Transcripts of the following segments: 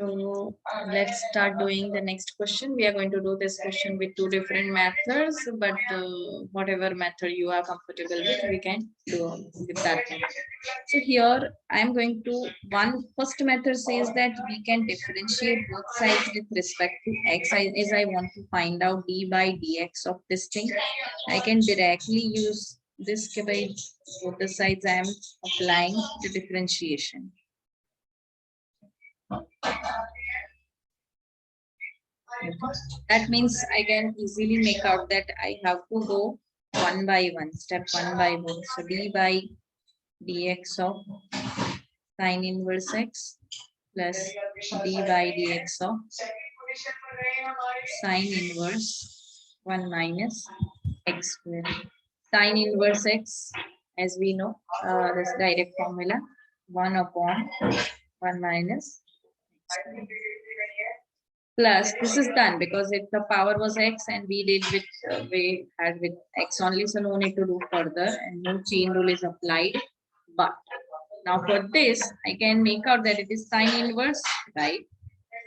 So let's start doing the next question. We are going to do this question with two different methods, but whatever method you are comfortable with, we can do with that method. So here I am going to, first method says that we can differentiate both sides with respect to x. As I want to find out d by dx of this thing, I can directly use this by both the sides. I am applying the differentiation. That means I can easily make out that I have to go one by one, step one by one. So d by dx of sine inverse x plus d by dx of sine inverse 1 minus x square. Sine inverse x, as we know, this direct formula, 1 upon 1 minus x square. Plus this is done because if the power was x and we did with we had with x only, so no need to do further and no chain rule is applied. But now for this I can make out that it is sine inverse, right?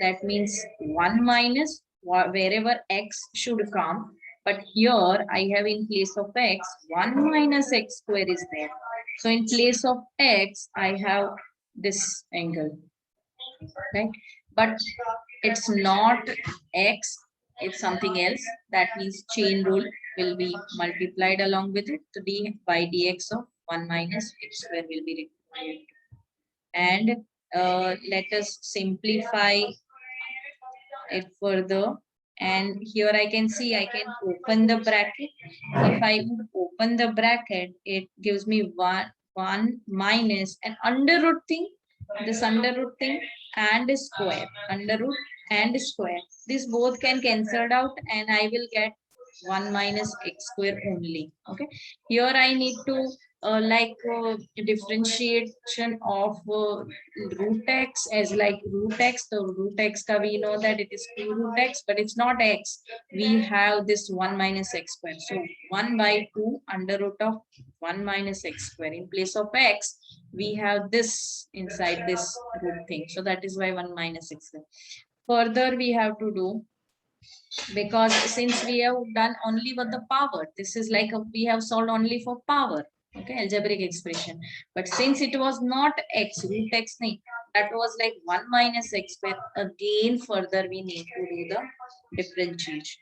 That means 1 minus wherever x should come, but here I have in place of x 1 minus x square is there. So in place of x I have this angle, right? But it's not x, it's something else. That means chain rule will be multiplied along with it. So d by dx of 1 minus x square will be required. And let us simplify it further. And here I can see I can open the bracket. If I would open the bracket, it gives me 1 minus an under root thing, this under root thing and square, under root and square. This both can cancelled out and I will get 1 minus x square only. Okay, here I need to differentiation of root x as like root x. So root x ka we know that it is 2 root x, but it's not x. We have this 1 minus x square. So 1 by 2 under root of 1 minus x square. In place of x, we have this inside this root thing. So that is why 1 minus x square. Further, we have to do, because since we have done only with the power, this is like we have solved only for power, okay, algebraic expression. But since it was not x, root x nahi, that was like 1 minus x square. Again further we need to do the differentiation.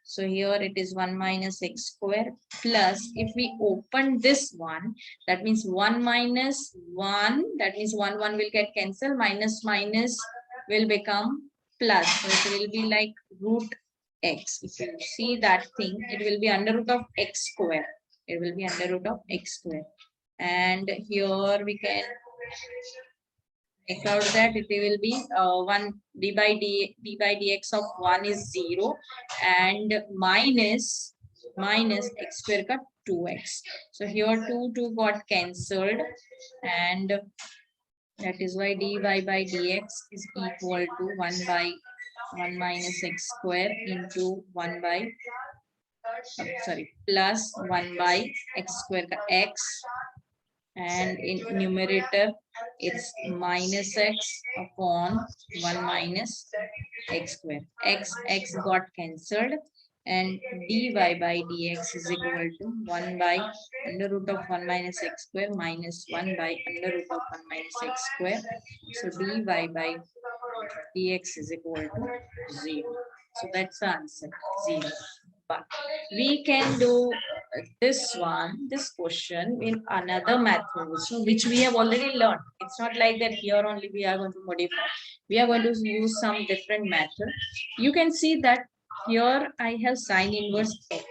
So here it is 1 minus x square plus, if we open this one, that means 1 minus 1, that means 1 will get cancelled, minus minus will become plus. So it will be like root x. If you see that thing, it will be under root of x square. It will be under root of x square. And here we can make out that it will be 1 d by dx of 1 is 0 and minus x square ka 2x. So here 2 got cancelled, and that is why dy by dx is equal to 1 by 1 minus x square into 1 by plus 1 by x square ka x, and in numerator it's minus x upon 1 minus x square. X got cancelled, and dy by dx is equal to 1 by under root of 1 minus x square minus 1 by under root of 1 minus x square. So dy by dx is equal to 0. So that's the answer, 0. But we can do this question in another method, so which we have already learned. It's not like that here only we are going to modify. We are going to use some different method. You can see that here I have sine inverse x.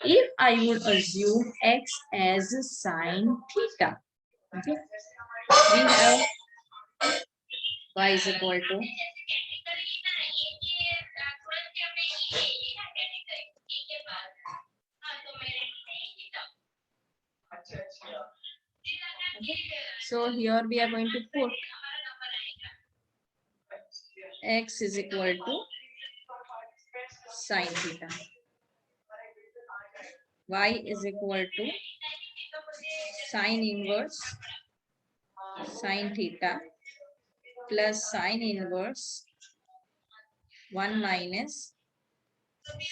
If I would assume x as sine theta, okay, we have y is equal to okay. So here we are going to put x is equal to sine theta, y is equal to sine inverse sine theta plus sine inverse 1 minus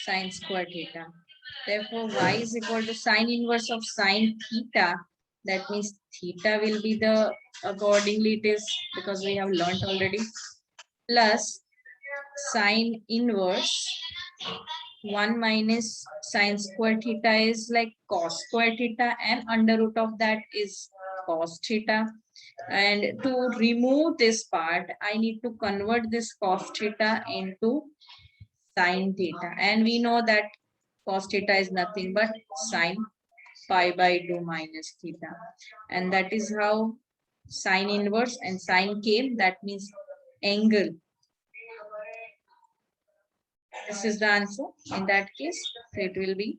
sine square theta. Therefore, y is equal to sine inverse of sine theta. That means theta will be the, accordingly it is, because we have learnt already, plus sine inverse 1 minus sine square theta is like cos square theta, and under root of that is cos theta. And to remove this part, I need to convert this cos theta into sine theta. And we know that cos theta is nothing but sine pi by 2 minus theta. And that is how sine inverse and sine came. That means angle. This is the answer. In that case, so it will be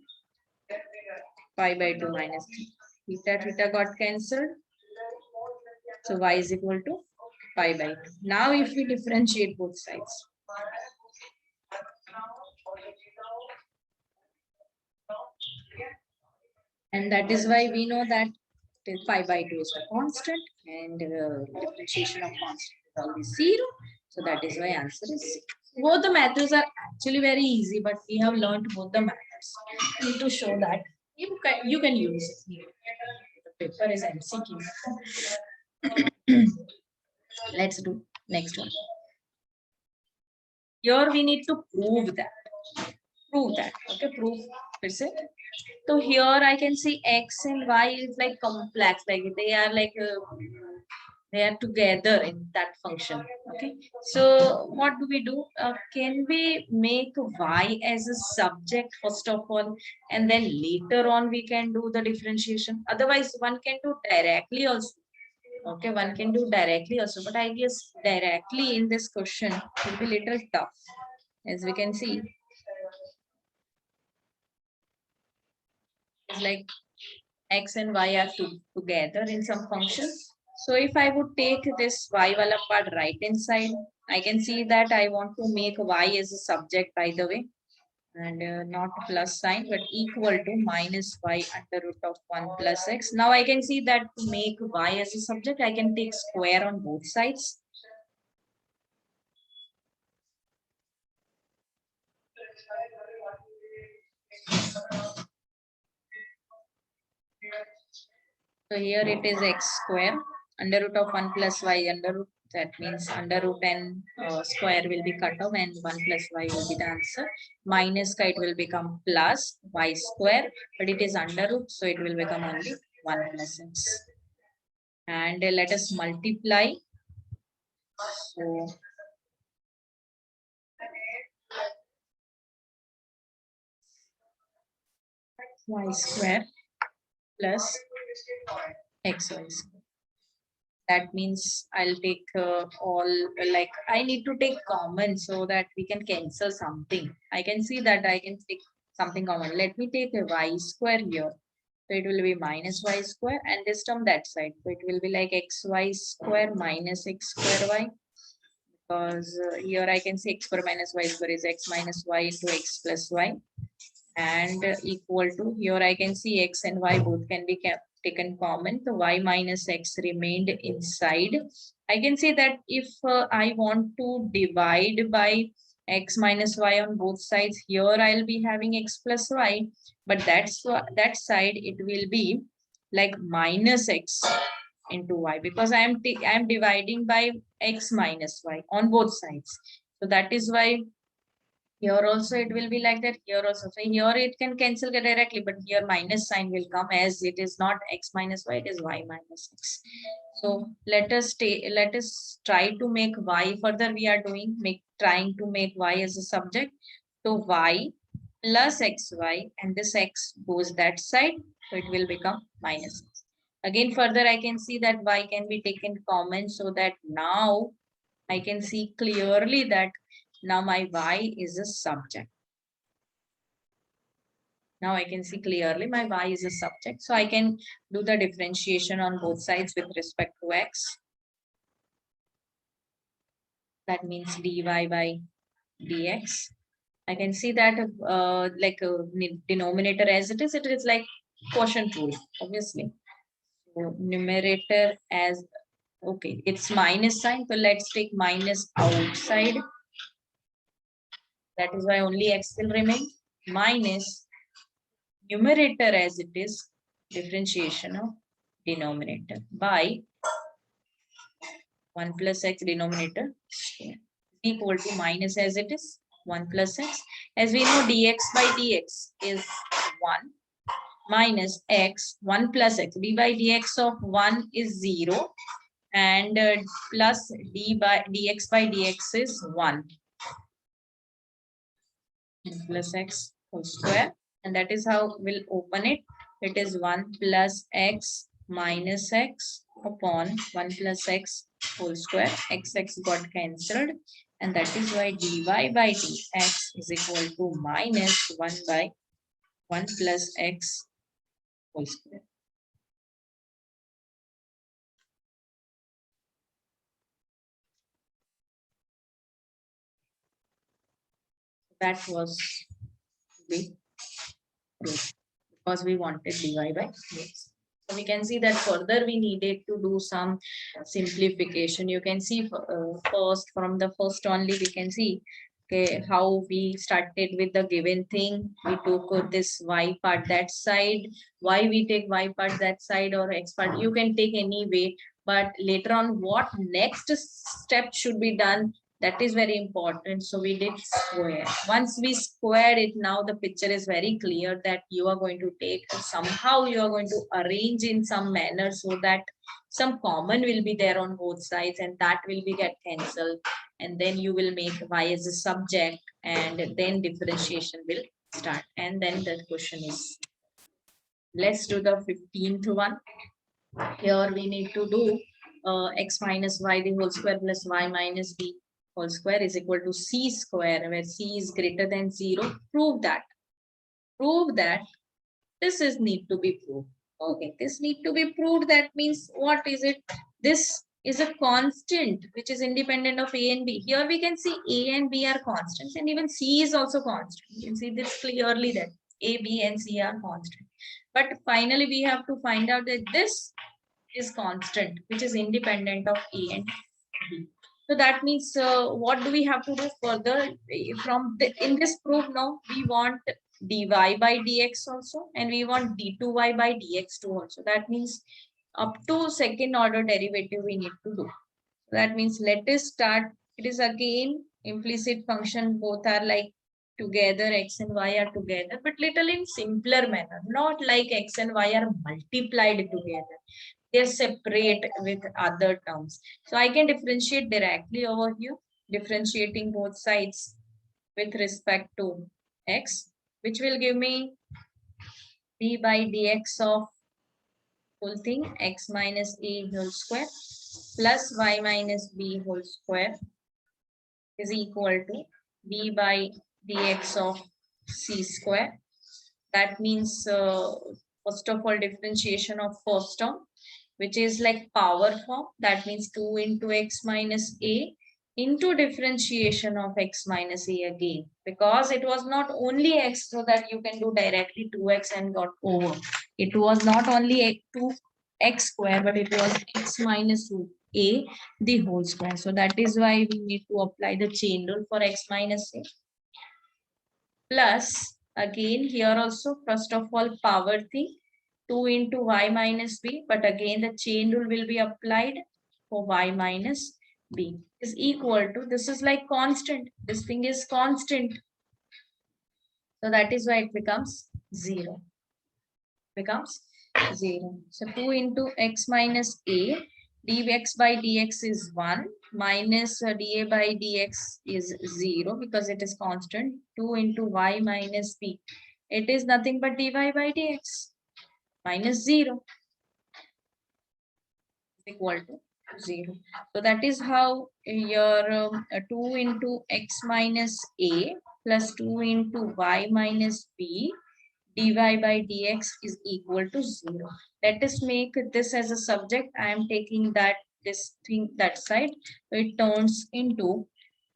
pi by 2 minus theta. Theta got cancelled. So y is equal to pi by 2. Now if we differentiate both sides. And that is why we know that pi by 2 is a constant, and differentiation of constant is always 0. So that is why answer is 0. Both the methods are actually very easy, but we have learned both the methods. I need to show that you can use it here. The paper is MCQ. Let's do next one. Here we need to prove that. Okay, prove. So here I can see x and y is like complex, like they are like they are together in that function. Okay, so what do we do? Can we make y as a subject first of all, and then later on we can do the differentiation? Otherwise, one can do directly also. Okay, one can do directly also, but I guess directly in this question will be little tough, as we can see. It's like x and y are together in some function. So if I would take this y wala part right inside, I can see that I want to make y as a subject, by the way, and not plus sign, but equal to minus y under root of 1 plus x. Now I can see that to make y as a subject, I can take square on both sides. So here it is x square under root of 1 plus y under root. That means under root and square will be cut off, and 1 plus y will be the answer. Minus it will become plus y square, but it is under root, so it will become only 1 plus x. And let us multiply. So y square plus xy square. That means I'll take all, like I need to take common so that we can cancel something. I can see that I can take something common. Let me take a y square here. So it will be minus y square, and this term that side. So it will be like xy square minus x square y. Because here I can say x square minus y square is x minus y into x plus y. And equal to, here I can see x and y both can be kept taken common. So y minus x remained inside. I can say that if I want to divide by x minus y on both sides, here I'll be having x plus y, but that side it will be like minus x into y, because I am dividing by x minus y on both sides. So that is why here also it will be like that. Here also, so here it can cancel directly, but here minus sign will come, as it is not x minus y, it is y minus x. So let us try to make y. Further we are trying to make y as a subject. So y plus xy, and this x goes that side, so it will become minus x. Again, further I can see that y can be taken common, so that now I can see clearly that now my y is a subject. Now I can see clearly my y is a subject. So I can do the differentiation on both sides with respect to x. That means dy by dx. I can see that like a denominator as it is like quotient rule, obviously. So numerator as Okay, it's minus sign. So let's take minus outside. That is why only x will remain. Minus numerator as it is, differentiation of denominator by 1 plus x denominator equal to minus as it is 1 plus x. As we know, dx by dx is 1 minus x 1 plus x. d by dx of 1 is 0 and plus d by dx by dx is 1 plus x whole square, and that is how we'll open it. It is 1 plus x minus x upon 1 plus x whole square. X got cancelled, and that is why dy by dx is equal to minus 1 by 1 plus x whole square. That was the proof, because we wanted dy by dx. So we can see that further we needed to do some simplification. You can see first, from the first only we can see, okay, how we started with the given thing. We took this y part that side. Why we take y part that side or x part? You can take any way, but later on what next step should be done, that is very important. So we did square. Once we squared it, now the picture is very clear that you are going to take, somehow you are going to arrange in some manner so that some common will be there on both sides, and that will be get cancelled. And then you will make y as a subject, and then differentiation will start. And then the question is, let's do the 15th one. Here we need to do x minus y the whole square plus y minus b whole square is equal to c square, where c is greater than 0. Prove that this is need to be proved. Okay, this need to be proved. That means what is it? This is a constant which is independent of a and b. Here we can see a and b are constants, and even c is also constant. You can see this clearly, that a, b and c are constant. But finally we have to find out that this is constant, which is independent of a and b. So that means what do we have to do further from in this proof? Now we want dy by dx also, and we want d2y by dx2 also. That means up to second order derivative we need to do. That means let us start. It is again implicit function, both are like together, x and y are together, but little in simpler manner, not like x and y are multiplied together. They're separate with other terms. So I can differentiate directly over here, differentiating both sides with respect to x, which will give me d by dx of whole thing, x minus a whole square plus y minus b whole square is equal to d by dx of c square. That means first of all differentiation of first term, which is like power form. That means 2 into x minus a into differentiation of x minus a again, because it was not only x, so that you can do directly 2x and got over. It was not only 2x square, but it was x minus a the whole square. So that is why we need to apply the chain rule for x minus a. Plus again here also, first of all power thing, 2 into y minus b, but again the chain rule will be applied for y minus b is equal to, this is like constant, this thing is constant, so that is why it becomes 0, becomes 0. So 2 into x minus a, dx by dx is 1, minus dA by dx is 0 because it is constant. 2 into y minus b, it is nothing but dy by dx minus 0 is equal to 0. So that is how your 2 into x minus a plus 2 into y minus b dy by dx is equal to 0. Let us make this as a subject. I am taking that this thing that side. So it turns into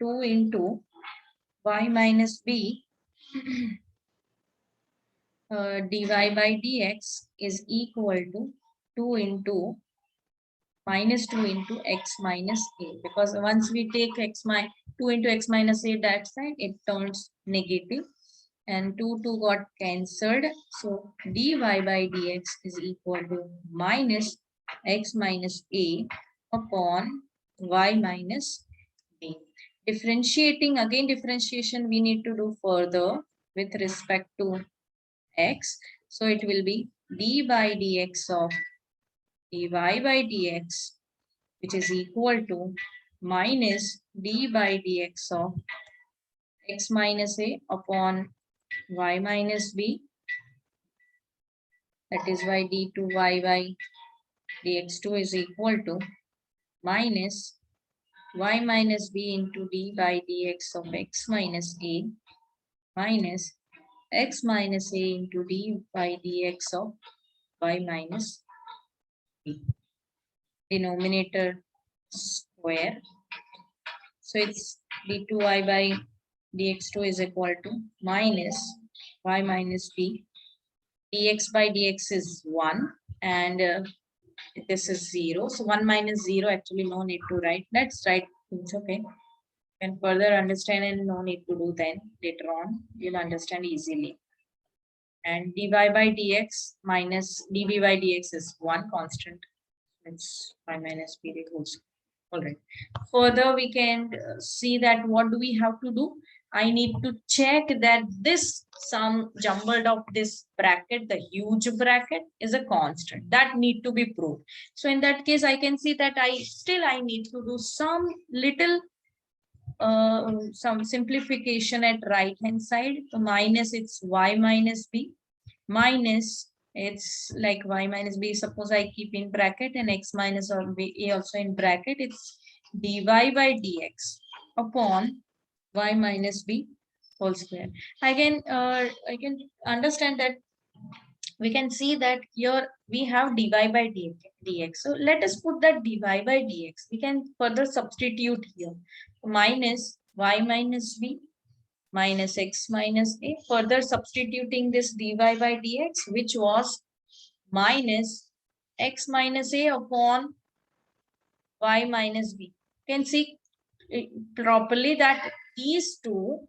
2 into y minus b dy by dx is equal to 2 into minus 2 into x minus a, because once we take 2 into x minus a that side, it turns negative, and 2 got cancelled. So dy by dx is equal to minus x minus a upon y minus b. Differentiating, again differentiation we need to do further with respect to x. So it will be d by dx of dy by dx, which is equal to minus d by dx of x minus a upon y minus b. That is why d2y by dx2 is equal to minus y minus b into d by dx of x minus a minus x minus a into d by dx of y minus b. Denominator square. So it's d2y by dx2 is equal to minus y minus b. Dx by dx is 1 and this is 0. So 1 minus 0, actually no need to write. Let's write. It's okay. You can further understand and no need to do then. Later on, you'll understand easily. And dy by dx minus db by dx is 1 constant. It's y minus b whole square. All right. Further, we can see that what do we have to do? I need to check that this sum jumbled of this bracket, the huge bracket, is a constant. That need to be proved. So in that case, I can see that I need to do some little some simplification at right hand side. So minus it's y minus b minus it's like y minus b. Suppose I keep in bracket and x minus or b also in bracket. It's dy by dx upon y minus b whole square. I can understand that we can see that here we have dy by dx. So let us put that dy by dx. We can further substitute here. Minus y minus b minus x minus a. Further substituting this dy by dx, which was minus x minus a upon y minus b. You can see properly that these two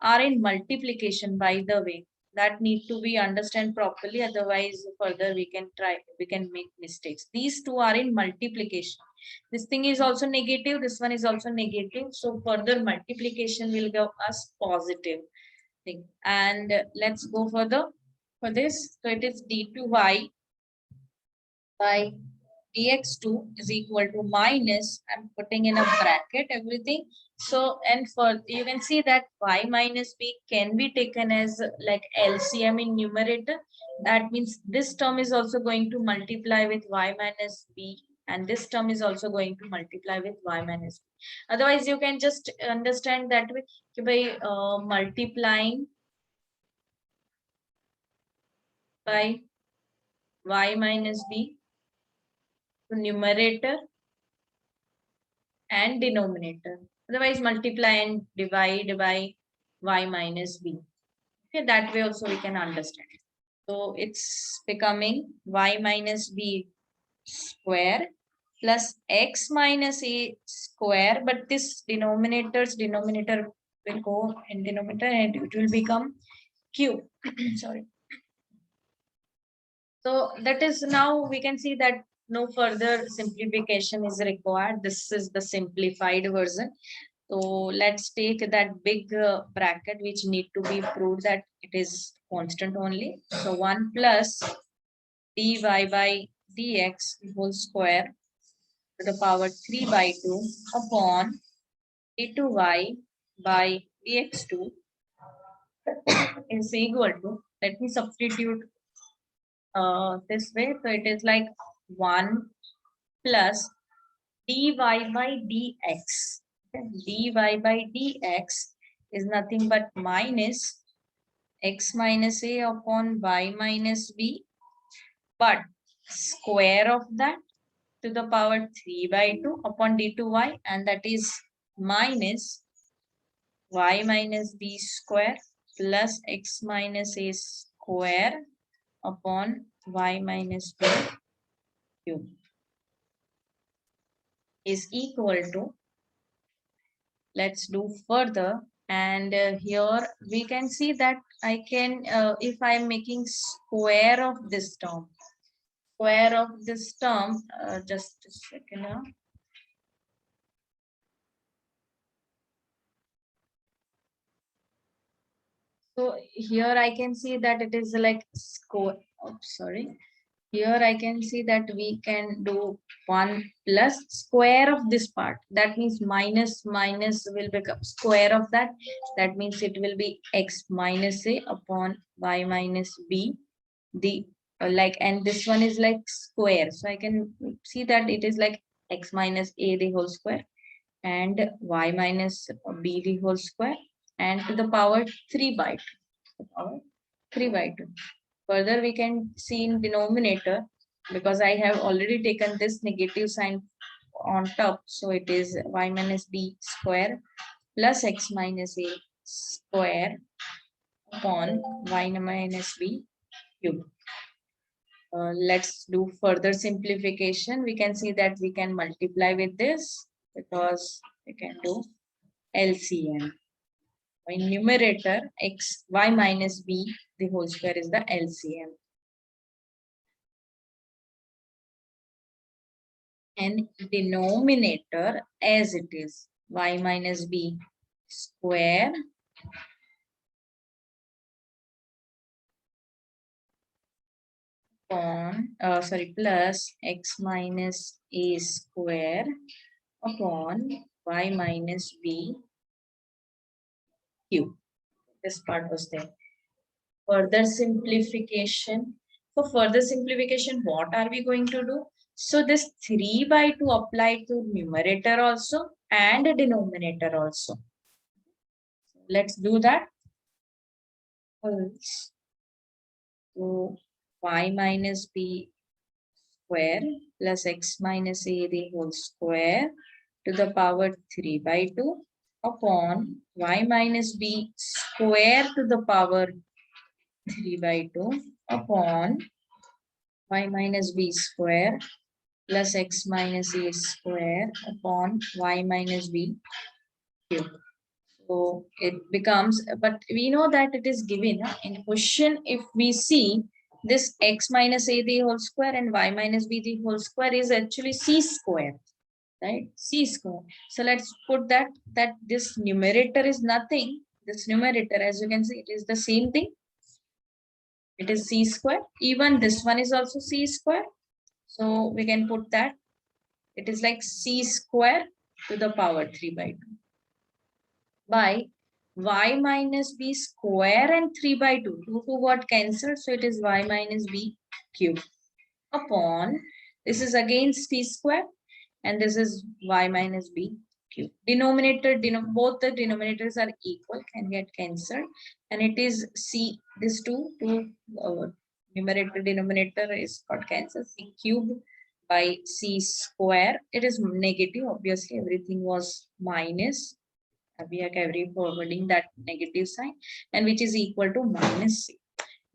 are in multiplication, by the way. That need to be understand properly, otherwise further we can make mistakes. These two are in multiplication. This thing is also negative, this one is also negative, so further multiplication will give us positive thing. And let's go further for this. So it is d2y by dx2 is equal to minus, I'm putting in a bracket everything. So, and for you can see that y minus b can be taken as like LCM in numerator. That means this term is also going to multiply with y minus b, and this term is also going to multiply with y minus b. Otherwise, you can just understand that way by multiplying by y minus b to numerator and denominator. Otherwise, multiply and divide by y minus b. Okay, that way also we can understand. So it's becoming y minus b square plus x minus a square, but this denominator will go in denominator and it will become q. Sorry. So that is, now we can see that no further simplification is required. This is the simplified version. So let's take that big bracket which need to be proved that it is constant only. So 1 plus dy by dx whole square to the power 3 by 2 upon d2y by dx2 is equal to, let me substitute this way. So it is like 1 plus dy by dx. Okay. Dy by dx is nothing but minus x minus a upon y minus b, but square of that to the power 3 by 2 upon d2y, and that is minus y minus b square plus x minus a square upon y minus b cube. is equal to, let's do further. And here we can see that I can, if I am making square of this term, just a second. So here I can see that it is like square. Oh, sorry. Here I can see that we can do 1 plus square of this part. That means minus will become square of that. That means it will be x minus a upon y minus b. The like, and this one is like square. So I can see that it is like x minus a the whole square and y minus b the whole square and to the power 3 by 2. Power 3 by 2. Further, we can see in denominator, because I have already taken this negative sign on top. So it is y minus b square plus x minus a square upon y minus b cube. Let's do further simplification. We can see that we can multiply with this because we can do LCM. In numerator, x y minus b the whole square is the LCM. And denominator as it is y minus b square upon plus x minus a square upon y minus b cube. This part was there. Further simplification. For further simplification, what are we going to do? So this 3 by 2 applied to numerator also and denominator also. Let's do that. So y minus b square plus x minus a the whole square to the power 3 by 2 upon y minus b square to the power 3 by 2 upon y minus b square plus x minus a square upon y minus b cube. So it becomes, but we know that it is given in question. If we see this x minus a the whole square and y minus b the whole square is actually c square, right? C square. So let's put that this numerator is nothing. This numerator, as you can see, it is the same thing. It is c square. Even this one is also c square. So we can put that it is like c square to the power 3 by 2 by y minus b square and 3 by 2. 2 got cancelled. So it is y minus b cube upon, this is again c square and this is y minus b cube. Denominator, both the denominators are equal, can get cancelled, and it is c, this 2 numerator denominator is got cancelled, c cube by c square. It is negative, obviously everything was minus. We are carry forwarding that negative sign, and which is equal to minus c.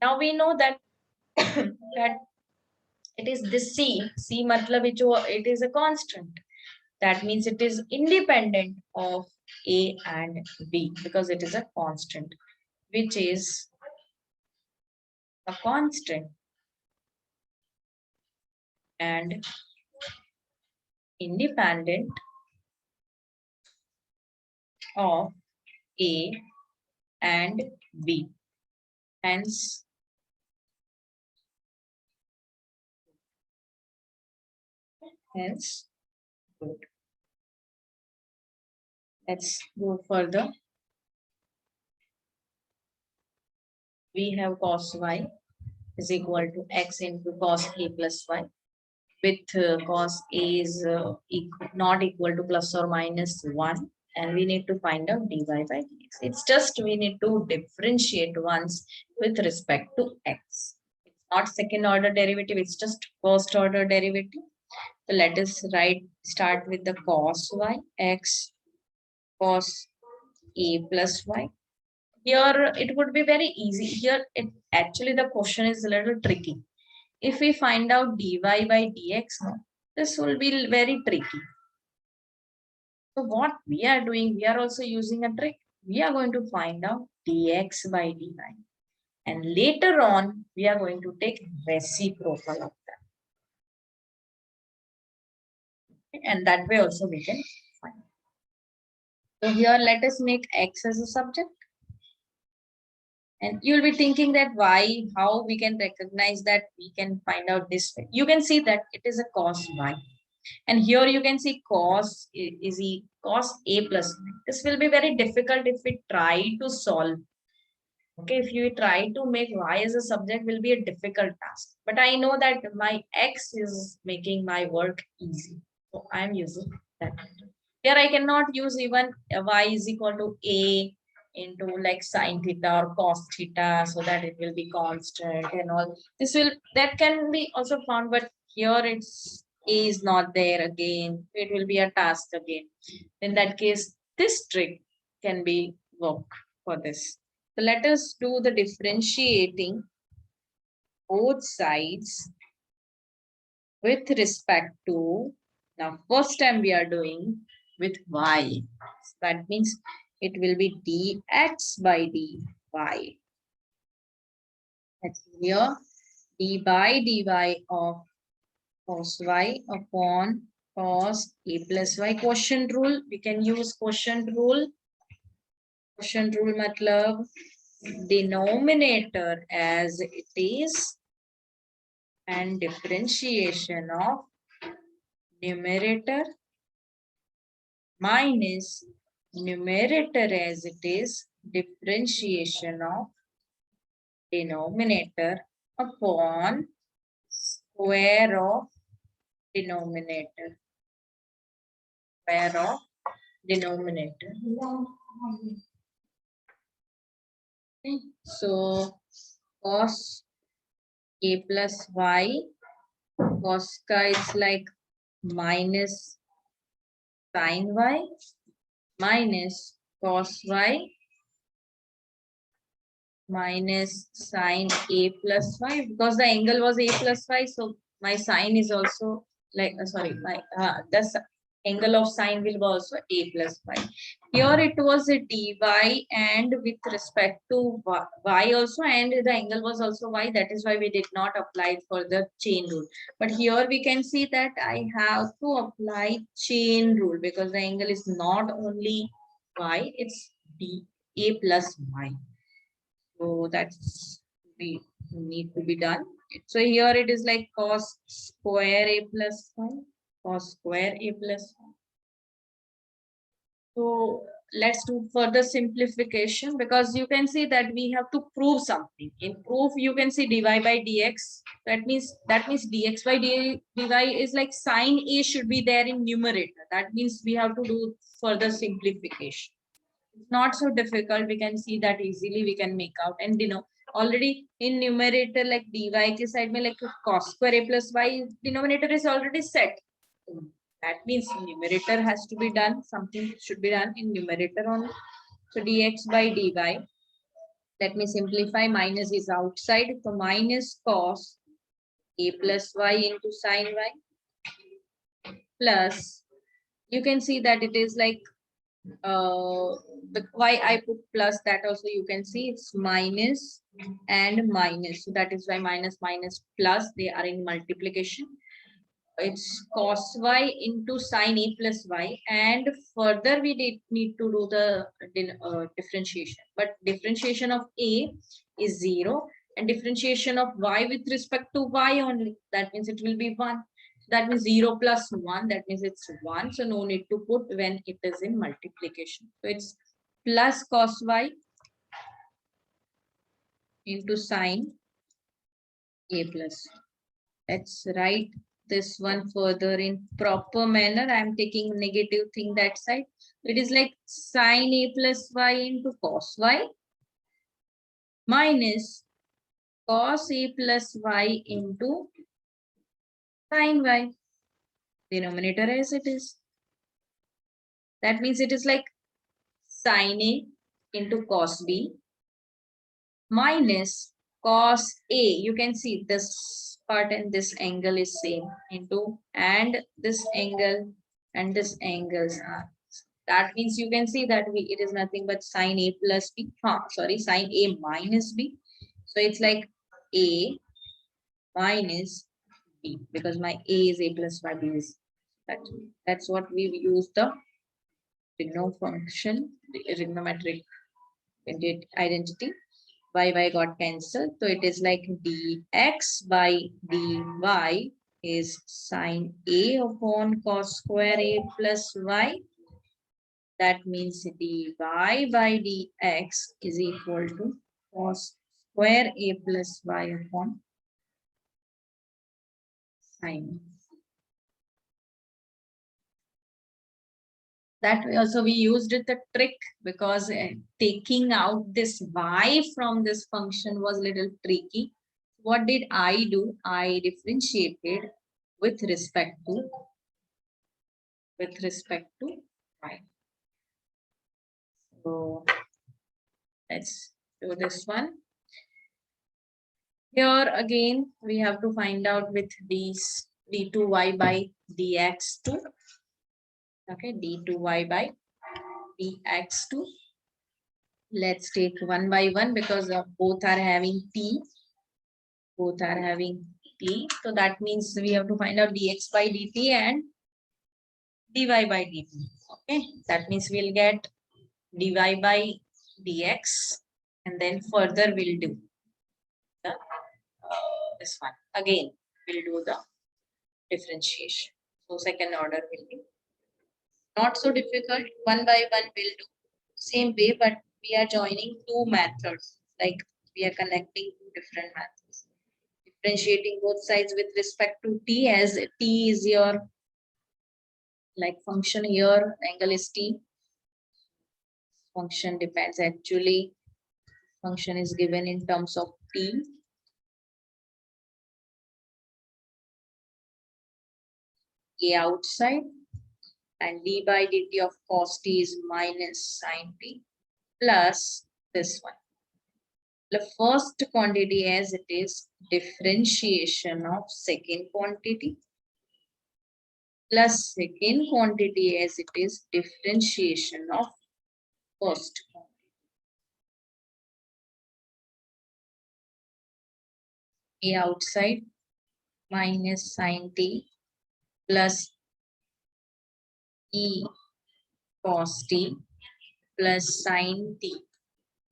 Now we know that that it is this c matlab it is a constant. That means it is independent of a and b because it is a constant, which is a constant and independent of a and b. Hence, good. Let's go further. We have cos y is equal to x into cos a plus y, with cos a is not equal to plus or minus 1, and we need to find out dy by dx. It's just we need to differentiate once with respect to x. It's not second order derivative, it's just first order derivative. So let us start with the cos y, x cos a plus y. Here it would be very easy. Here actually the question is a little tricky. If we find out dy by dx, no, this will be very tricky. So what we are doing, we are also using a trick. We are going to find out dx by dy. And later on, we are going to take reciprocal of that. And that way also we can find. So here, let us make x as a subject. And you'll be thinking that why, how we can recognize that we can find out this way. You can see that it is a cos y. And here you can see cos cos a plus y. This will be very difficult if we try to solve. Okay, if you try to make y as a subject will be a difficult task. But I know that my x is making my work easy. So I'm using that. Here I cannot use even y is equal to a into like sine theta or cos theta so that it will be constant and all. That can be also found, but here it's a is not there again. It will be a task again. In that case, this trick can be work for this. So let us do the differentiating both sides with respect to, now first time we are doing with y. That means it will be dx by dy. That's here d by dy of cos y upon cos a plus y. Quotient rule, we can use quotient rule. Quotient rule matlab denominator as it is and differentiation of numerator minus numerator as it is, differentiation of denominator upon square of denominator. Square of denominator. Okay. So cos a plus y, cos ka is like minus sin y minus cos y minus sine a plus y, because the angle was a plus y, so my sine is also like sorry, my the angle of sine will be also a plus y. Here it was a dy and with respect to y also, and the angle was also y. That is why we did not apply for the chain rule. But here we can see that I have to apply chain rule because the angle is not only y, it's d a plus y. So that's we need to be done. So here it is like cos square a plus 1, cos square a plus 1. So let's do further simplification because you can see that we have to prove something. In proof, you can see dy by dx. That means dx by dy is like sine a should be there in numerator. That means we have to do further simplification. It's not so difficult. We can see that easily we can make out. And already in numerator like dy ke side mein like cos square a plus y, denominator is already set. That means numerator has to be done. Something should be done in numerator only. So dx by dy. Let me simplify. Minus is outside. So minus cos a plus y into sine y plus, you can see that it is like why I put plus, that also you can see it's minus and minus. So that is why minus minus plus, they are in multiplication. It's cos y into sine a plus y, and further we need to do the differentiation. But differentiation of a is 0 and differentiation of y with respect to y only. That means it will be 1. That means 0 plus 1. That means it's 1. So no need to put when it is in multiplication. So it's plus cos y into sine a plus. Let's write this one further in proper manner. I am taking negative thing that side. It is like sine a plus y into cos y minus cos a plus y into sine y. Denominator as it is. That means it is like sine a into cos b minus cos a. You can see this part and this angle is same into, and this angle and this angles are That means you can see that it is nothing but sine A plus B. Sorry, sine A minus B. So it's like A minus B because my A is A plus y, B is that. That's what we use the function, the trigonometric identity. Y got cancelled. So it is like dx by dy is sine A upon cos square A plus y. That means dy by dx is equal to cos square A plus y upon sine. That way also we used the trick because taking out this y from this function was little tricky. What did I do? I differentiated with respect to y. So let's do this one. Here again we have to find out with these d2y by dx2. Okay, d2y by dx2. Let's take one by one because both are having t. Both are having t. So that means we have to find out dx by dt and dy by dt. Okay, that means we'll get dy by dx and then further we'll do the this one. Again, we'll do the differentiation. So second order will be not so difficult. One by one we'll do same way, but we are joining two methods. Like we are connecting two different methods. Differentiating both sides with respect to t, as t is your like function here, angle is t. Function depends actually. Function is given in terms of t. A outside and d by dt of cos t is minus sin t plus this one. The first quantity as it is differentiation of second quantity plus second quantity as it is differentiation of first quantity. A outside minus sin t plus e cos t plus sin t.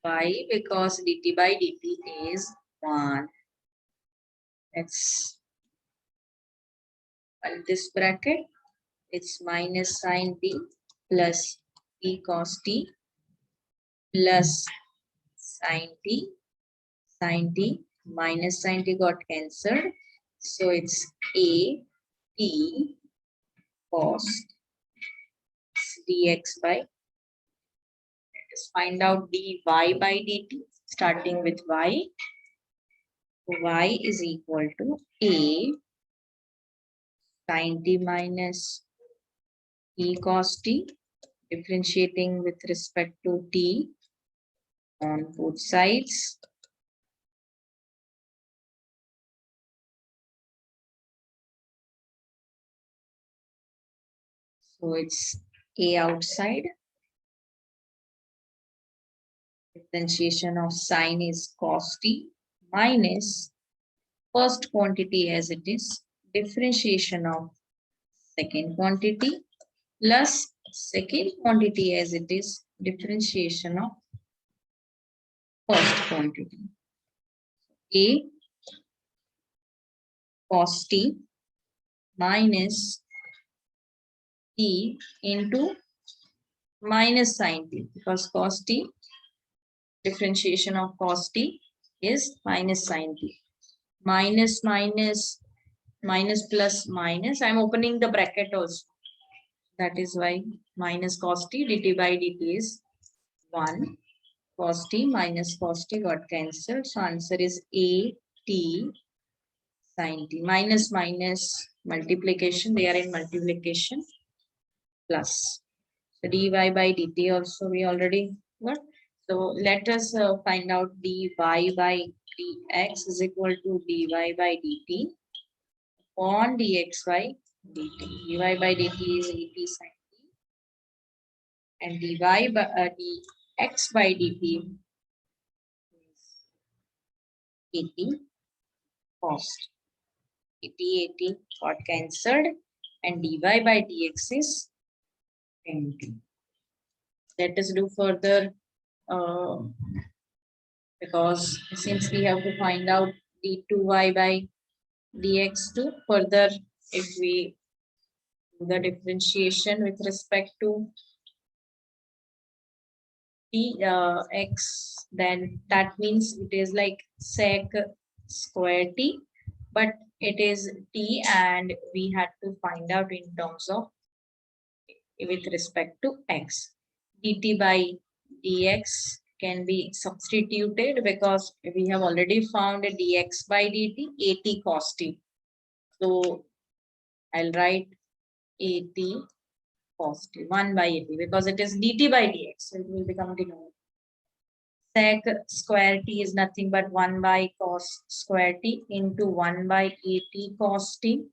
Why? Because dt by dt is 1. Let's fill this bracket. It's minus sin t plus e cos t plus sin t. Sin t minus sin t got cancelled. So it's a t cos dx by. Let's find out dy by dt. Starting with y. Y is equal to a sin t minus e cos t, differentiating with respect to t on both sides. So it's a outside. Differentiation of sine is cos t minus first quantity as it is. Differentiation of second quantity plus second quantity as it is. Differentiation of first quantity. A cos t minus t into minus sin t, because cos t, differentiation of cos t is minus sin t. Minus plus minus. I'm opening the bracket also. That is why minus cos t dt by dt is 1. Cos t minus cos t got cancelled. So answer is a t sin t. Minus multiplication. They are in multiplication plus. So dy by dt also we already got. So let us find out dy by dx is equal to dy by dt upon dx by dt. Dy by dt is et sin t and dx by dt is 80 cost. 80 got cancelled and dy by dx is 20. Let us do further because since we have to find out d2y by dx to further, if we do the differentiation with respect to x, then that means it is like sec square t, but it is t and we had to find out in terms of with respect to x. dt by dx can be substituted because we have already found a dx by dt 80 cos t. So I'll write 80 cos t 1 by 80 because it is dt by dx, so it will become denominator. Sec square t is nothing but 1 by cos square t into 1 by 80 cos t.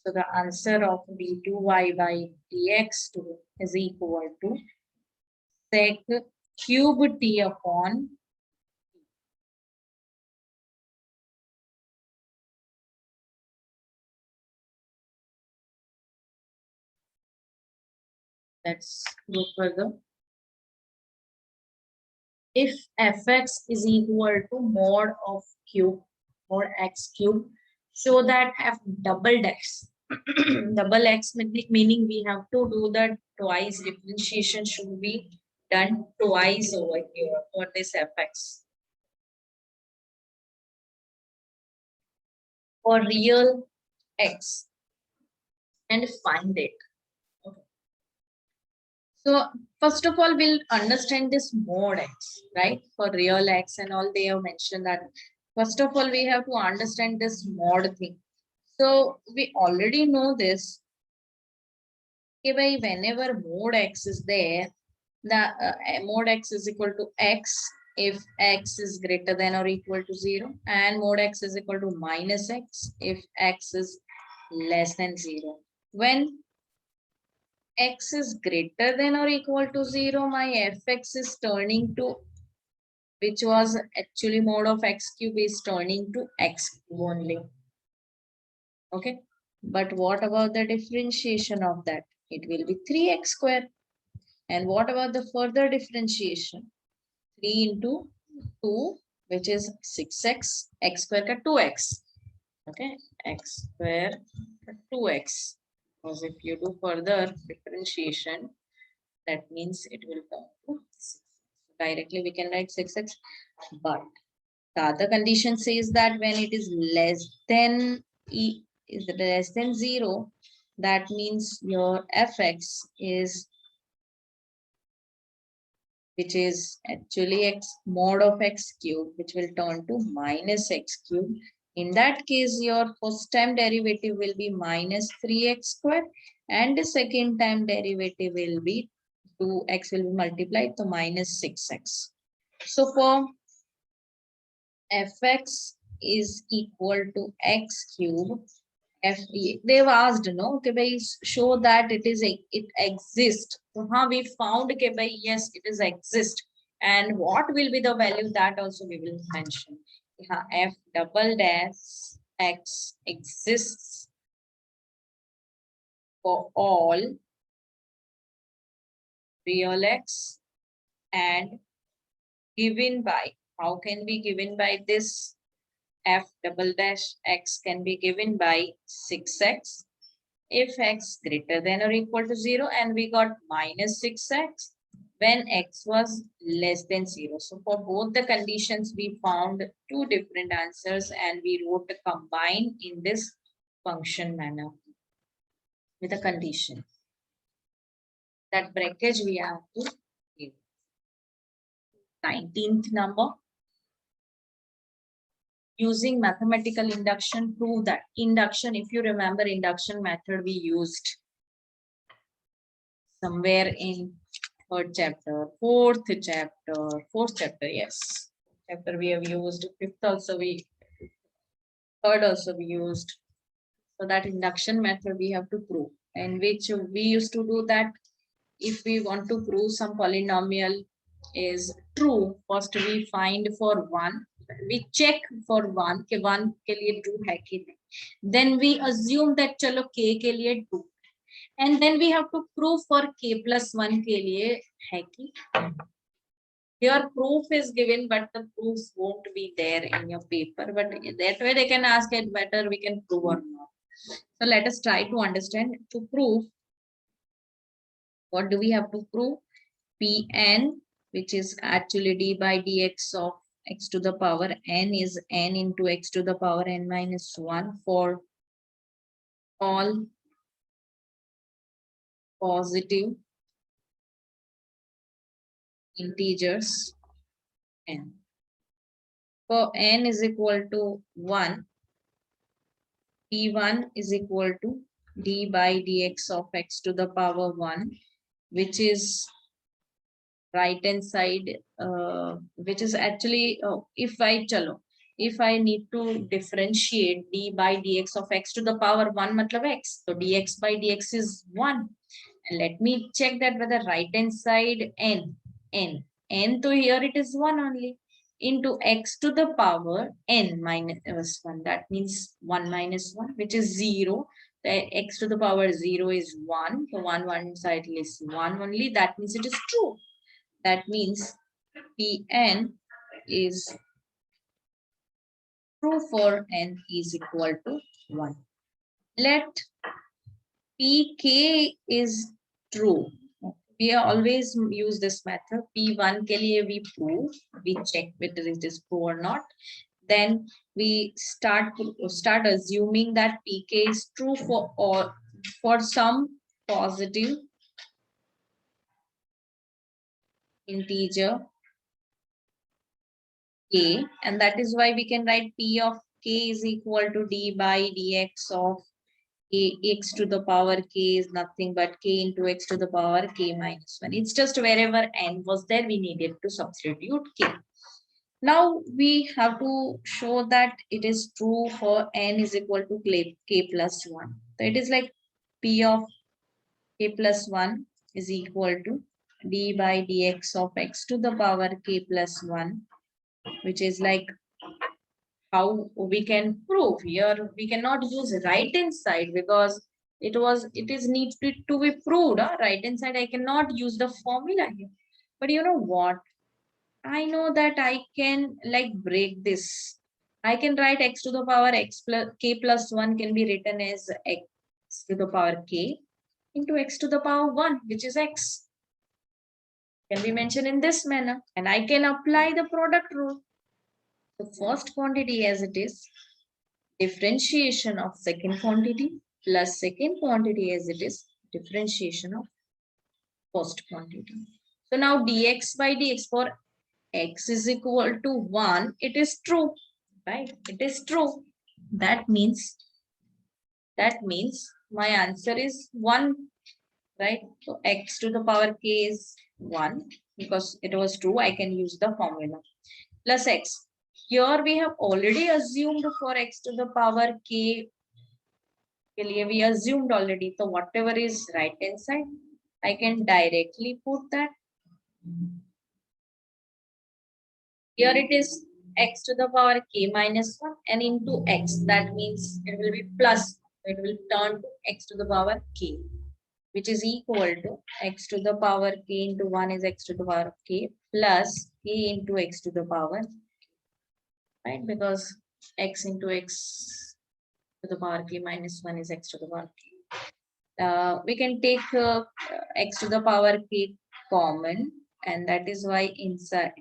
So the answer of d2y by dx2 is equal to sec cube t upon let's go further. If fx is equal to mod of cube or x cube, show that f double x. Double x meaning we have to do that twice. Differentiation should be done twice over here for this fx. For real x and find it. Okay. So first of all, we'll understand this mod x, right? For real x and all, they have mentioned that. First of all, we have to understand this mod thing. So we already know this. Okay, whenever mod x is there, the mod x is equal to x if x is greater than or equal to 0, and mod x is equal to minus x if x is less than 0. When x is greater than or equal to 0, my fx is turning to, which was actually mod of x cube, is turning to x cube only. Okay, but what about the differentiation of that? It will be 3x square. And what about the further differentiation? 3 into 2, which is 6x, x square ka 2x. Okay, x square 2x. Because if you do further differentiation, that means it will come to 6. Directly we can write 6x, but the other condition says that when it is less than is less than 0, that means your fx is, which is actually x mod of x cube, which will turn to minus x cube. In that case, your first time derivative will be minus 3x square, and the second time derivative will be 2x will be multiplied to minus 6x. So for fx is equal to x cube, they've asked, no, okay, by show that it exists. So we found, okay, by yes, it is exist. And what will be the value, that also we will mention. F double dash x exists for all real x and given by, how can be given by this? F double dash x can be given by 6x if x greater than or equal to 0, and we got minus 6x when x was less than 0. So for both the conditions, we found two different answers and we wrote a combine in this function manner with a condition. That breakage we have to give. 19th number. Using mathematical induction, prove that. Induction, if you remember, induction method we used somewhere in third chapter, fourth chapter, yes. Chapter we have used, fifth also third also we used. So that induction method we have to prove, and which we used to do that if we want to prove some polynomial is true, first we find for one, we check for one कि one के लिए true है कि नहीं, then we assume that चलो k के लिए true, and then we have to prove for k plus 1 के लिए है कि your proof is given, but the proofs won't be there in your paper, but that way they can ask it whether we can prove or not. So let us try to understand. To prove, what do we have to prove? Pn, which is actually d by dx of x to the power n, is n into x to the power n minus 1 for all positive integers n. For n is equal to 1, P1 is equal to d by dx of x to the power 1, which is right hand side, which is actually, if I need to differentiate d by dx of x to the power 1 matlab x, so dx by dx is 1. And let me check that whether right hand side n, so here it is 1 only, into x to the power n minus 1, that means 1 minus 1, which is 0. The x to the power 0 is 1, so one side is 1 only, that means it is true. That means Pn is true for n is equal to 1. Let Pk is true. We always use this method. P1 ke liye we prove, we check whether it is true or not. Then we start assuming that Pk is true for all, for some positive integer k, and that is why we can write P of k is equal to d by dx of x to the power k is nothing but k into x to the power k minus 1. It's just wherever n was there, we needed to substitute k. Now we have to show that it is true for n is equal to k plus 1. So it is like P of k plus 1 is equal to d by dx of x to the power k plus 1, which is like how we can prove. Here we cannot use right hand side because it is needs to be proved. Right hand side I cannot use the formula here. But you know what? I know that I can like break this. I can write x to the power x plus k plus 1 can be written as x to the power k into x to the power 1, which is x. Can be mentioned in this manner, and I can apply the product rule. The first quantity as it is, differentiation of second quantity plus second quantity as it is, differentiation of first quantity. So now dx by dx for x is equal to 1, it is true, right? It is true. That means my answer is 1, right? So x to the power k is 1 because it was true. I can use the formula plus x. Here we have already assumed for x to the power k, we assumed already. So whatever is right hand side, I can directly put that. Here it is x to the power k minus 1 and into x. That means it will be plus. It will turn to x to the power k, which is equal to x to the power k into 1 is x to the power k plus k into x to the power, right? Because x into x to the power k minus 1 is x to the power k. We can take x to the power k common, and that is why inside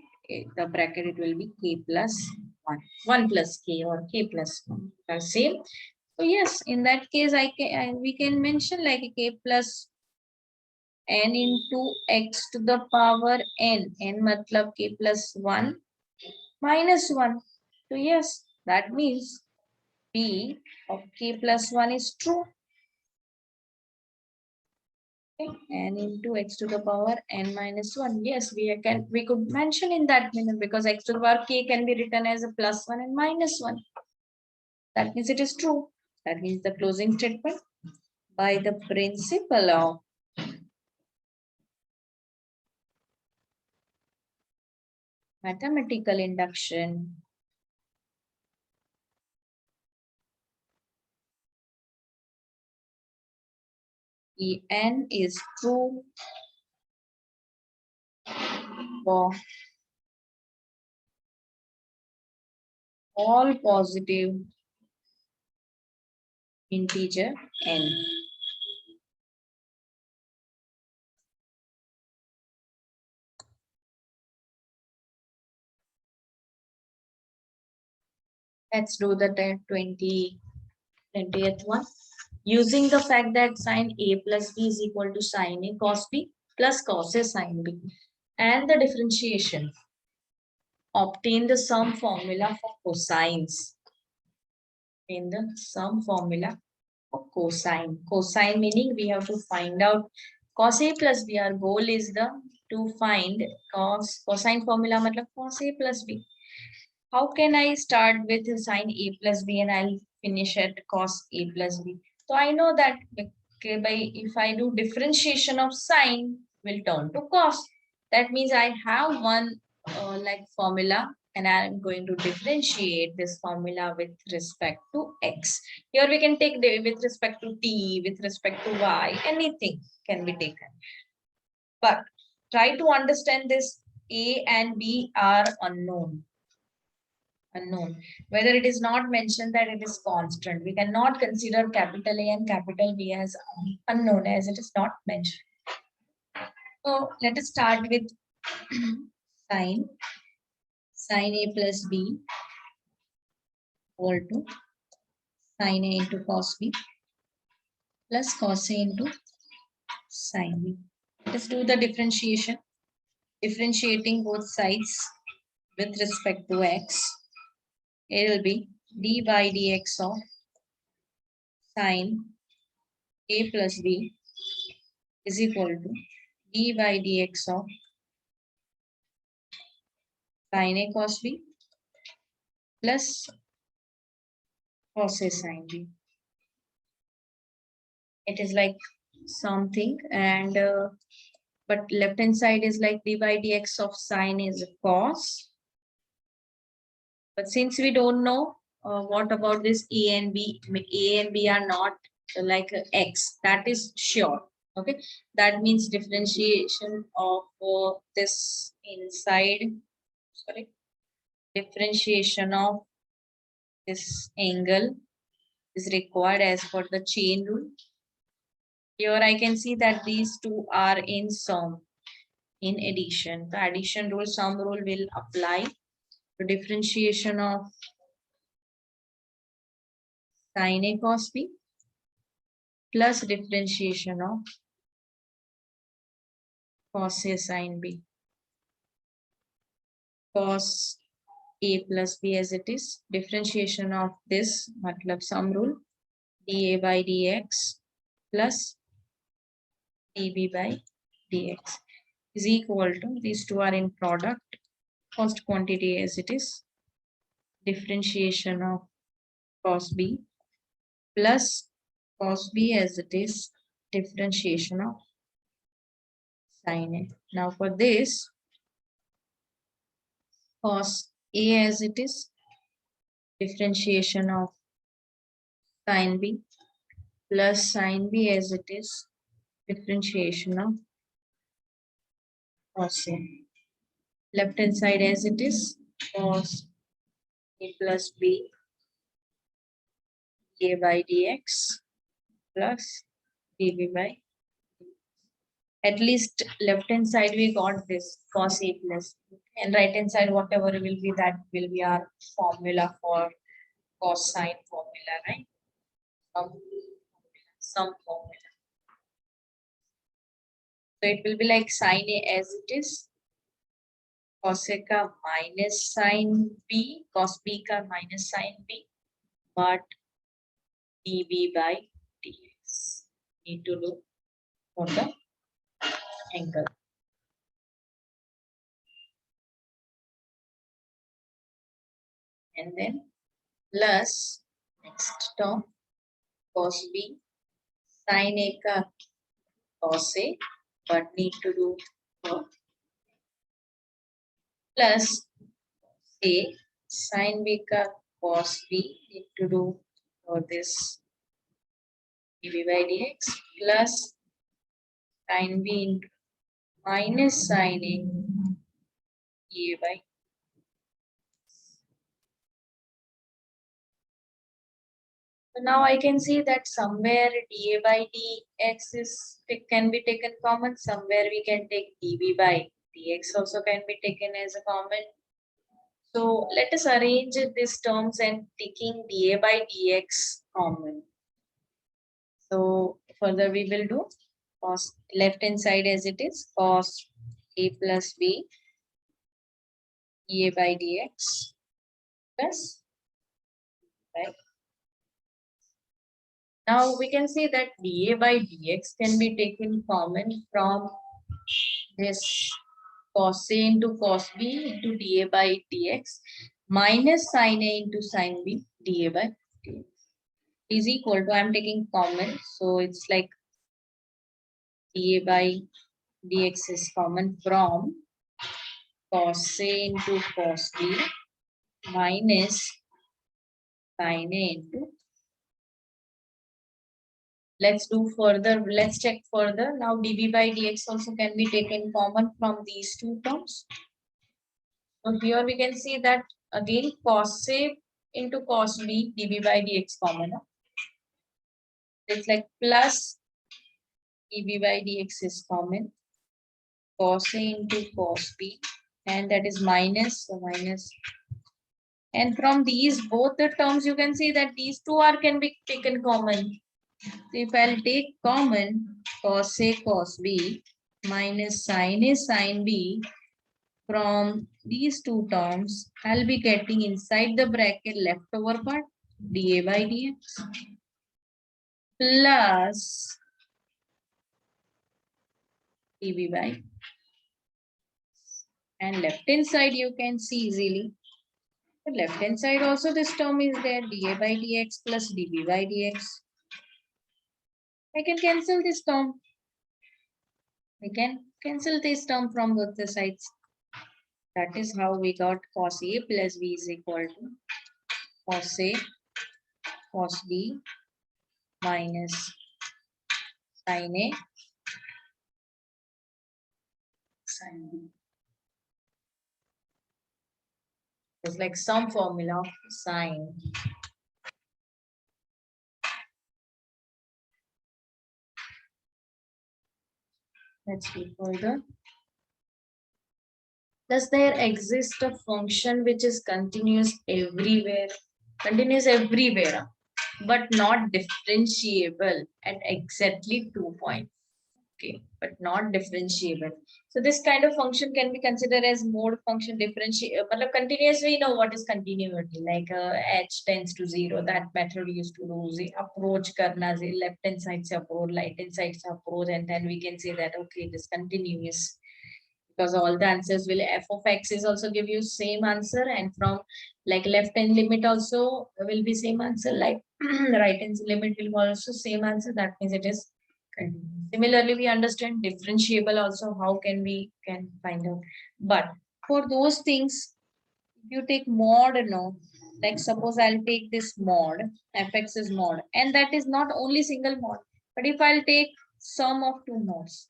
the bracket it will be k plus 1. 1 plus k or k plus 1 are same. So yes, in that case we can mention like a k plus n into x to the power n. N matlab k plus 1 minus 1. So yes, that means P of k plus 1 is true. N into x to the power n minus 1. Yes, we could mention in that manner because x to the power k can be written as a plus 1 and minus 1. That means it is true. That means the closing statement by the principle of Mathematical induction. En is true for all positive integer n. Let's do the 20th one. Using the fact that sine A plus B is equal to sine A cos B plus cos A sine B and the differentiation. Obtain the sum formula for cosines. In the sum formula for cosine. Cosine meaning we have to find out cos A plus B. Our goal is to find cosine formula matlab cos A plus B. How can I start with sine A plus B and I'll finish at cos A plus B? So I know that if I do differentiation of sine, will turn to cos. That means I have one formula and I'm going to differentiate this formula with respect to x. Here we can take with respect to t, with respect to y, anything can be taken. But try to understand this. A and B are unknown. Whether it is not mentioned that it is constant, we cannot consider capital A and capital B as unknown as it is not mentioned. So let us start with sine A plus B equal to sine A into cos B plus cos A into sine B. Let us do the differentiation. Differentiating both sides with respect to x, it will be d by dx of sine A plus B is equal to d by dx of sin A cos B plus cos A sin B. It is like something, and but left hand side is like d by dx of sin is cos. But since we don't know what about this A and B are not like x, that is sure. Okay, that means differentiation of this inside, sorry, differentiation of this angle is required as per the chain rule. Here I can see that these two are in sum, in addition. The addition rule, sum rule will apply to differentiation of sin A cos B plus differentiation of cos A sin B. Cos A plus B as it is, differentiation of this, matlab sum rule, dA by dx plus dB by dx is equal to, these two are in product, first quantity as it is, differentiation of cos B plus cos B as it is, differentiation of sin A. Now for this, cos A as it is, differentiation of sin B plus sin B as it is, differentiation of cos A. Left hand side as it is, cos A plus B A by dx plus dB by, at least left hand side we got this cos A plus, and right hand side whatever will be, that will be our formula for cosine formula, right? Some formula. So it will be like sin A as it is, cos A ka minus sin B, cos B ka minus sin B, but dB by dx. Need to look for the angle. And then plus next term cos B sin A ka cos A, but need to do plus A sin B ka cos B into do for this dv by dx plus sin B into minus sin A dA by. So now I can see that somewhere dA by dx can be taken common. Somewhere we can take dv by dx also can be taken as a common. So let us arrange these terms and taking dA by dx common. So further we will do cos left hand side as it is cos A plus B dA by dx plus, right? Now we can say that dA by dx can be taken common from this cos A into cos B into dA by dx minus sin A into sin B dA by dx is equal to, I'm taking common, so it's like dA by dx is common from cos A into cos B minus sin A into. Let's do further. Let's check further. Now dv by dx also can be taken common from these two terms. So here we can see that again cos A into cos B dv by dx common. It's like plus dv by dx is common. Cos A into cos B and that is minus, so minus. And from these both the terms you can see that these two are can be taken common. So if I'll take common cos A cos B minus sin A sin B, from these two terms, I'll be getting inside the bracket leftover part dA by dx plus dV by. And left hand side you can see easily. The left hand side also this term is there dA by dx plus dV by dx. I can cancel this term. We can cancel this term from both the sides. That is how we got cos A plus B is equal to cos A cos B minus sin A sin B. It's like some formula of sine. Let's go further. Does there exist a function which is continuous everywhere? Continuous everywhere, but not differentiable at exactly 2 points. Okay, but not differentiable. So this kind of function can be considered as mode function differentiable. But continuous, we know what is continuity, like h tends to 0. That method we used to do approach karna, left hand side se approach, right hand side se approach, and then we can say that okay, it is continuous. Because all the answers will f of x is also give you same answer, and from like left hand limit also will be same answer, like right hand limit will also same answer. That means it is continuous. Similarly, we understand differentiable also, how can we can find out. But for those things, if you take mod, no, like suppose I'll take this mod, fx is mod, and that is not only single mod, but if I'll take sum of two mods,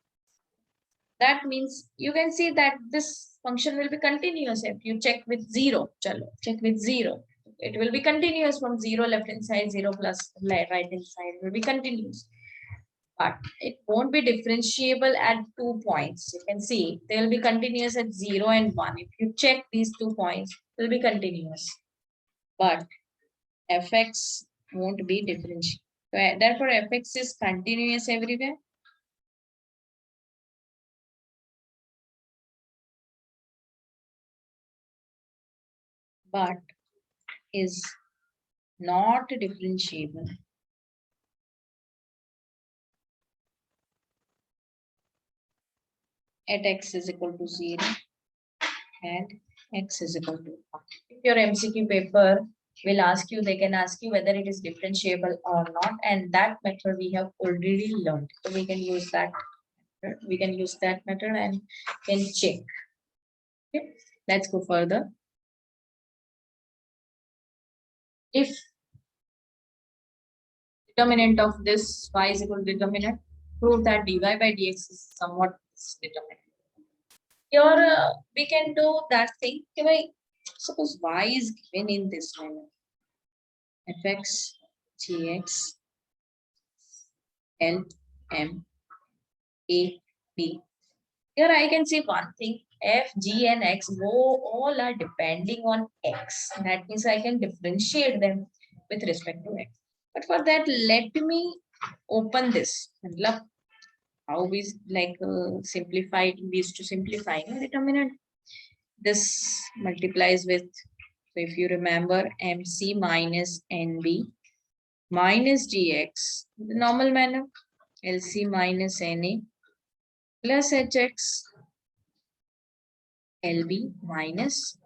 that means you can see that this function will be continuous if you check with 0. Chalo, check with 0. It will be continuous from 0 left hand side, 0 plus right hand side will be continuous. But it won't be differentiable at 2 points. You can see they will be continuous at 0 and 1. If you check these 2 points, it will be continuous. But fx won't be differentiable. So, therefore, fx is continuous everywhere. But is not differentiable at x is equal to 0 and x is equal to 1. If your MCQ paper will ask you, they can ask you whether it is differentiable or not, and that method we have already learned. So we can use that. We can use that method and can check. Okay, let's go further. If determinant of this y is equal to determinant, prove that dy by dx is somewhat determinant. Here we can do that thing. Suppose y is given in this manner. Fx gx L M A B. Here I can see one thing. F, G, and X all are depending on X. That means I can differentiate them with respect to X. But for that, let me open this. Matlab, how we simplified these to simplify determinant. This multiplies with, so if you remember, MC minus NB minus GX, the normal manner, LC minus NA plus HX LB minus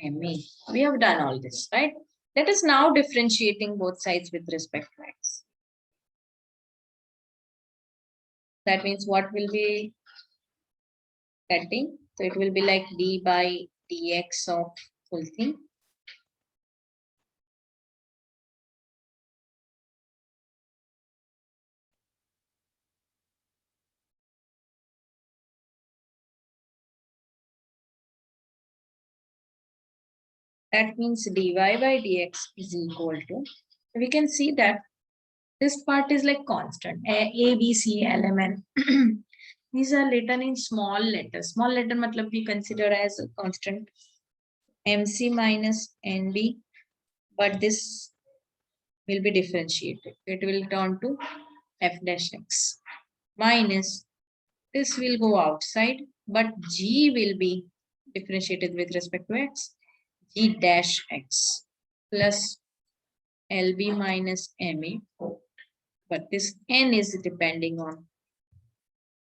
MA. We have done all this, right? Let us now differentiating both sides with respect to X. That means what will be getting? So it will be like d by dx of full thing. That means dy by dx is equal to, we can see that this part is like constant, A, B, C, L, M, N. These are written in small letters. Small letter matlab we consider as a constant. MC minus NB, but this will be differentiated. It will turn to F dash X minus, this will go outside, but G will be differentiated with respect to X. G dash X plus LB minus MA, but this N is depending on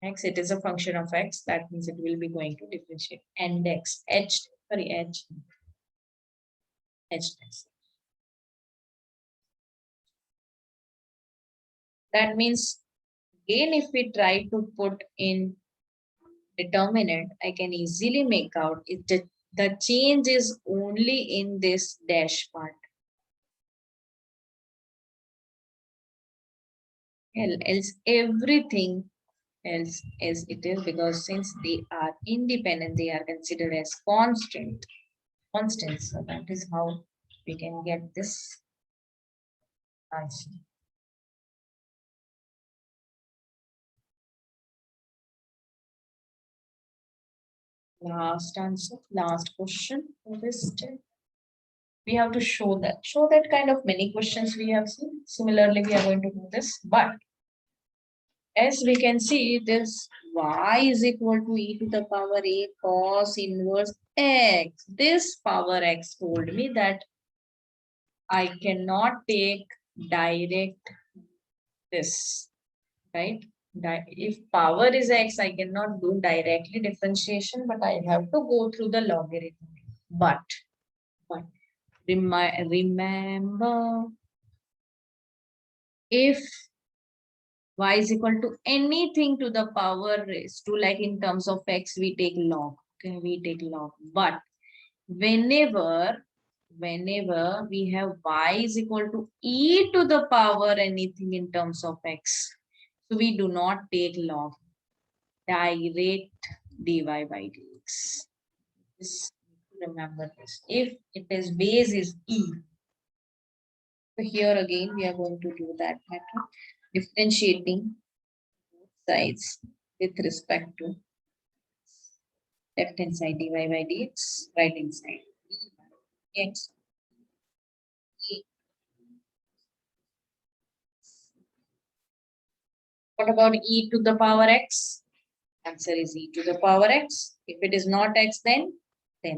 X. It is a function of X. That means it will be going to differentiate and X, H, sorry, H dash. That means again, if we try to put in determinant, I can easily make out it. The change is only in this dash part. Else everything else as it is, because since they are independent, they are considered as constants. So that is how we can get this answer. Last answer, last question for this step. We have to show that kind of many questions we have seen. Similarly, we are going to do this, but as we can see, this y is equal to e to the power a cos inverse x. This power x told me that I cannot take direct this, right? If power is x, I cannot do directly differentiation, but I have to go through the logarithm. But remember, if y is equal to anything to the power raised to, like in terms of x, we take log. Okay, we take log. But whenever we have y is equal to e to the power anything in terms of x, so we do not take log, direct dy by dx. Just remember this. If it is base is e, so here again we are going to do that method, differentiating both sides with respect to left hand side dy by dx, right hand side x. What about e to the power x? Answer is e to the power x. If it is not x, then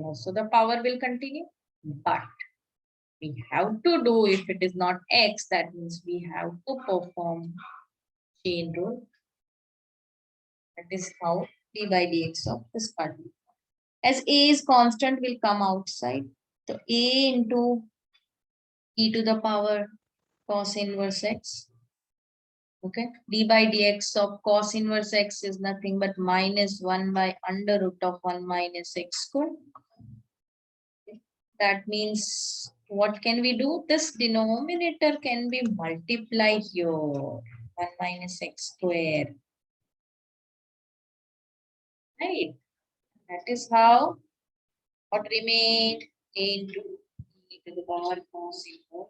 also the power will continue. But we have to do, if it is not x, that means we have to perform chain rule. That is how d by dx of this part. As a is constant, will come outside. So a into e to the power cos inverse x. Okay, d by dx of cos inverse x is nothing but minus 1 by under root of 1 minus x squared. That means what can we do? This denominator can be multiplied here. 1 minus x square. Right? That is how what remained a into e to the power cos inverse.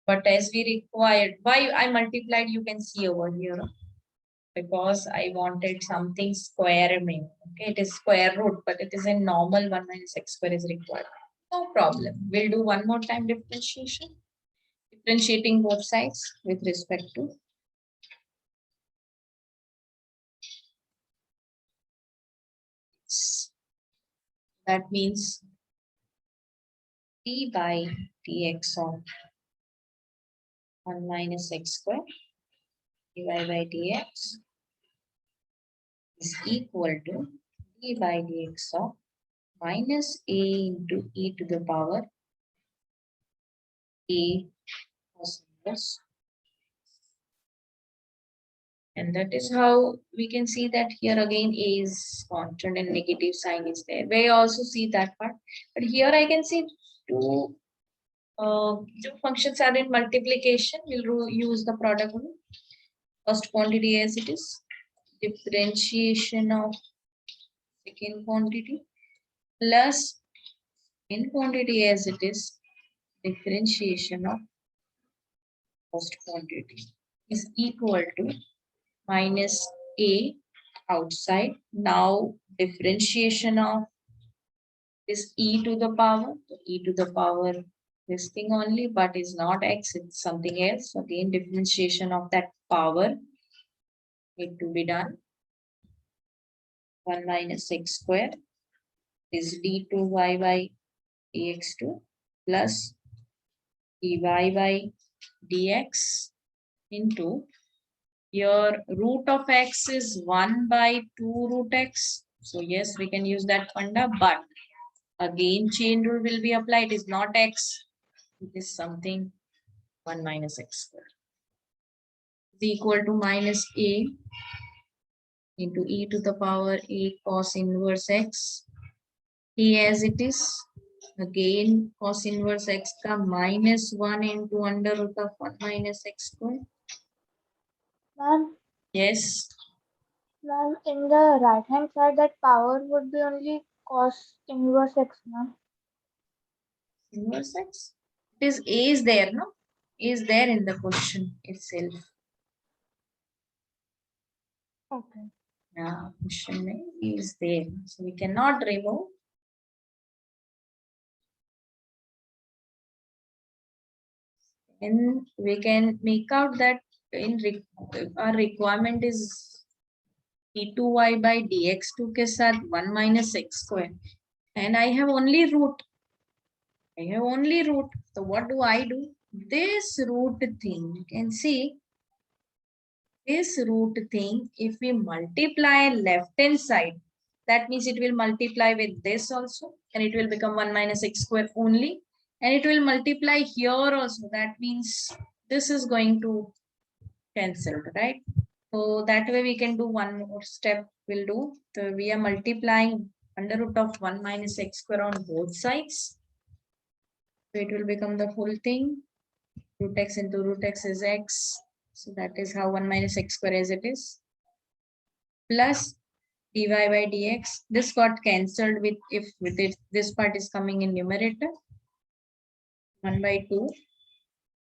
But as we required, why I multiplied, you can see over here. Because I wanted something square mean. Okay, it is square root, but it is a normal 1 minus x square is required. No problem. We'll do one more time differentiation. Differentiating both sides with respect to x. That means d by dx of 1 minus x square dy by dx is equal to d by dx of minus a into e to the power a cos inverse. And that is how we can see that here again a is constant and negative sign is there. We also see that part. But here I can see two functions are in multiplication. We'll use the product rule. First quantity as it is. Differentiation of second quantity plus in quantity as it is. Differentiation of first quantity is equal to minus a outside. Now differentiation of this e to the power, e to the power this thing only, but is not x, it's something else. Again, differentiation of that power need to be done. 1 minus x square is d2y by dx2 plus dy by dx into your root of x is 1 by 2 root x. So yes, we can use that funda, but again chain rule will be applied. It is not x. It is something 1 minus x square. Is equal to minus a into e to the power a cos inverse x. A as it is. Again cos inverse x ka minus 1 into under root of 1 minus x square. Ma'am, Yes. ma'am, in the right hand side, that power would be only cos inverse x, ma'am. Inverse x. It is a is there, no? A is there in the question itself. Okay. Yeah, question is there. So we cannot remove. And we can make out that in our requirement is d2y by dx2 के साथ 1 minus x square. And I have only root. I have only root. So what do I do? This root thing, you can see this root thing, if we multiply left hand side, that means it will multiply with this also, and it will become 1 minus x square only, and it will multiply here also. That means this is going to cancel, right? So that way we can do one more step. We'll do. So we are multiplying under root of 1 minus x square on both sides. So it will become the full thing. Root x into root x is x. So that is how 1 minus x square as it is. Plus dy by dx. This got cancelled with if with it this part is coming in numerator. 1 by 2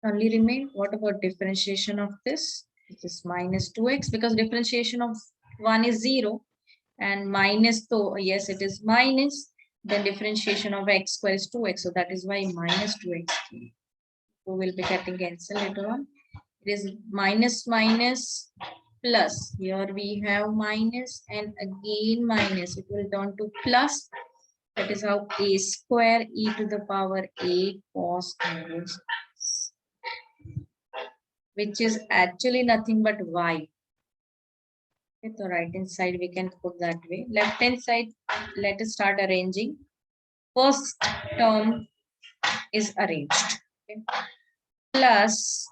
only remain. What about differentiation of this? It is minus 2x because differentiation of 1 is 0 and minus, so yes, it is minus. Then differentiation of x square is 2x. So that is why minus 2x. So we'll be getting cancel later on. It is minus minus plus. Here we have minus and again minus. It will turn to plus. That is how a square e to the power a cos inverse, which is actually nothing but y. Okay, so right hand side we can put that way. Left hand side, let us start arranging. First term is arranged. Okay. Plus,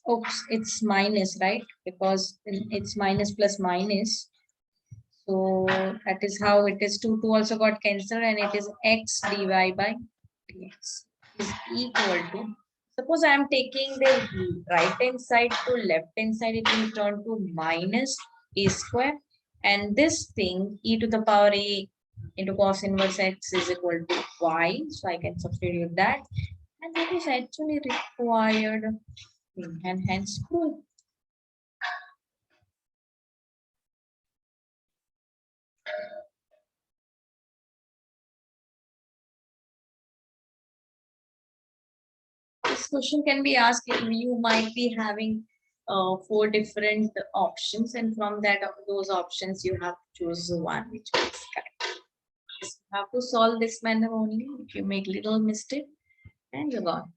oops, it's minus, right? Because it's minus plus minus. So that is how it is. 2 also got cancelled, and it is x dy by dx is equal to. Suppose I am taking the right hand side to left hand side, it will turn to minus a square, and this thing e to the power a into cos inverse x is equal to y. So I can substitute that, and that is actually required, and hence proof. This question can be asked if you might be having 4 different options, and from that of those options you have to choose one which is correct. You have to solve this manner only. If you make little mistake, and you're gone.